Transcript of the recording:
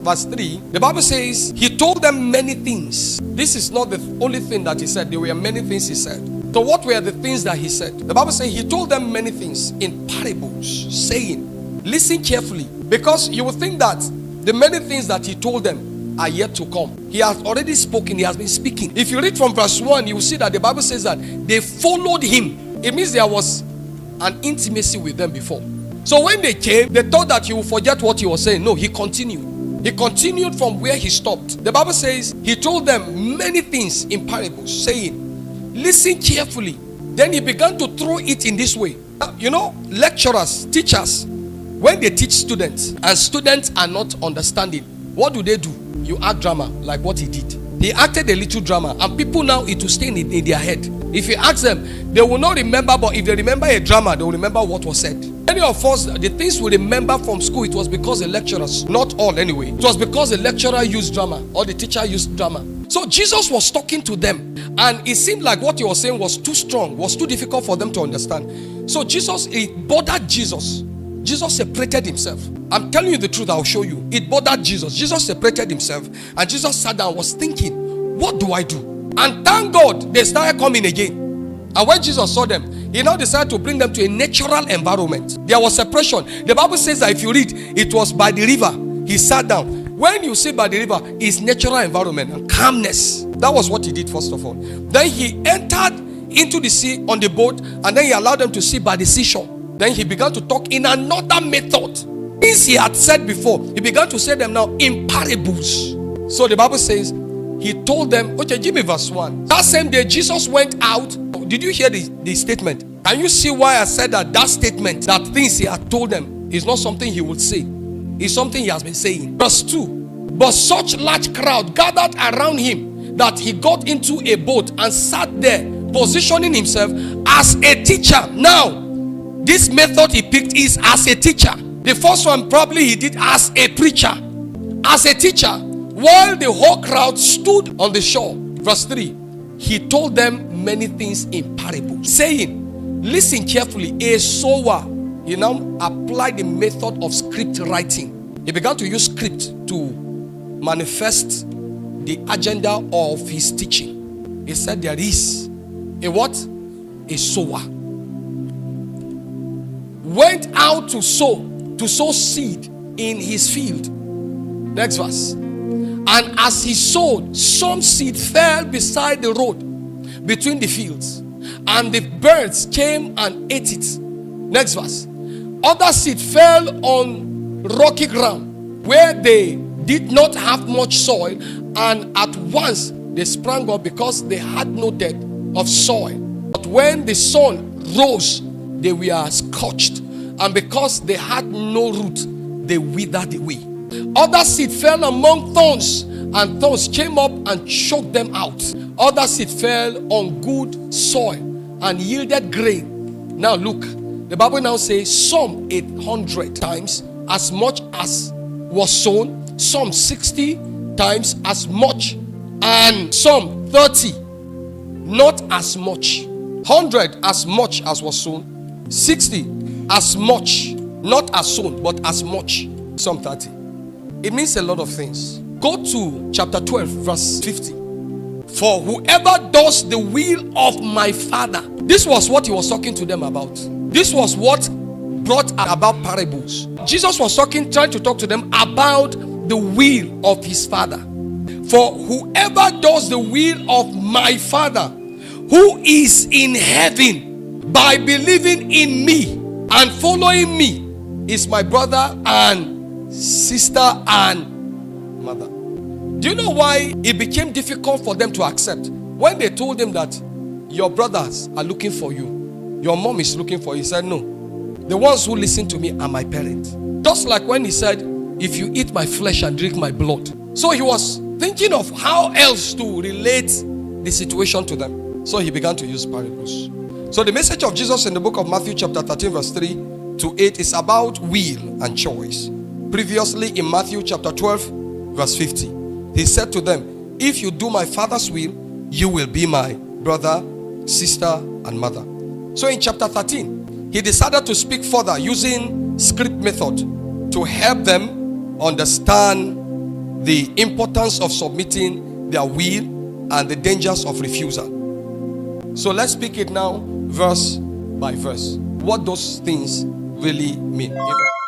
verse 3, the Bible says, he told them many things. This is not the only thing that he said. There were many things he said. So what were the things that he said? The Bible says he told them many things in parables, saying, listen carefully, because you will think that the many things that he told them are yet to come. He has already spoken. He has been speaking. If you read from verse 1, you will see that the Bible says that they followed him. It means there was an intimacy with them before. So when they came, they thought that he would forget what he was saying. No, he continued. He continued from where he stopped. The Bible says he told them many things in parables, saying, listen carefully. Then he began to throw it in this way. You know, lecturers, teachers, when they teach students and students are not understanding, what do? You act drama like what he did. He acted a little drama, and people now, it will stay in their head. If you ask them, they will not remember, but if they remember a drama, they will remember what was said. Many of us, the things we remember from school, it was because the lecturers, not all anyway, it was because the lecturer used drama or the teacher used drama. So Jesus was talking to them, and it seemed like what he was saying was too strong, was too difficult for them to understand. So it bothered Jesus. Jesus separated himself. I'm telling you the truth, I'll show you. It bothered Jesus. Jesus separated himself, and Jesus sat down and was thinking, what do I do? And thank God they started coming again. And when Jesus saw them, he now decided to bring them to a natural environment. There was separation. The Bible says that if you read, it was by the river. He sat down. When you sit by the river, it's natural environment and calmness. That was what he did first of all. Then he entered into the sea on the boat, and then he allowed them to sit by the seashore. Then he began to talk in another method. Things he had said before, he began to say them now in parables. So the Bible says, he told them, okay, give me verse 1. That same day, Jesus went out. Did you hear the statement? Can you see why I said that statement, that things he had told them, is not something he would say? It's something he has been saying. Verse 2. But such large crowd gathered around him that he got into a boat and sat there, positioning himself as a teacher. Now, this method he picked is as a teacher. The first one probably he did as a preacher. As a teacher. While the whole crowd stood on the shore. Verse 3. He told them many things in parables, saying, listen carefully, a sower. He now applied the method of script writing. He began to use script to manifest the agenda of his teaching. He said there is a what? A sower. Went out to sow seed in his field. Next verse. And as he sowed, some seed fell beside the road between the fields, and the birds came and ate it. Next verse. Other seed fell on rocky ground where they did not have much soil, and at once they sprang up because they had no depth of soil. But when the sun rose, they were scorched, and because they had no root, they withered away. Other seed fell among thorns, and thorns came up and choked them out. Other seed fell on good soil and yielded grain. Now look, the Bible now says some 800 times as much as was sown, some 60 times as much, and some 30 not as much. 100 as much as was sown, 60 as much, not as sown, but as much, some 30. It means a lot of things. Go to chapter 12, verse 50. For whoever does the will of my Father. This was what he was talking to them about. This was what brought about parables. Jesus was trying to talk to them about the will of his Father. For whoever does the will of my Father, who is in heaven, by believing in me and following me, is my brother and sister and mother. Do you know why it became difficult for them to accept? When they told him that your brothers are looking for you, your mom is looking for you, he said, no, the ones who listen to me are my parents. Just like when he said, if you eat my flesh and drink my blood. So he was thinking of how else to relate the situation to them. So he began to use parables. So the message of Jesus in the book of Matthew chapter 13 verse 3 to 8 is about will and choice. Previously in Matthew chapter 12 verse 50, he said to them, if you do my Father's will, you will be my brother, sister, and mother. So in chapter 13, he decided to speak further using script method to help them understand the importance of submitting their will and the dangers of refusal. So let's speak it now, verse by verse. What those things really mean. Amen.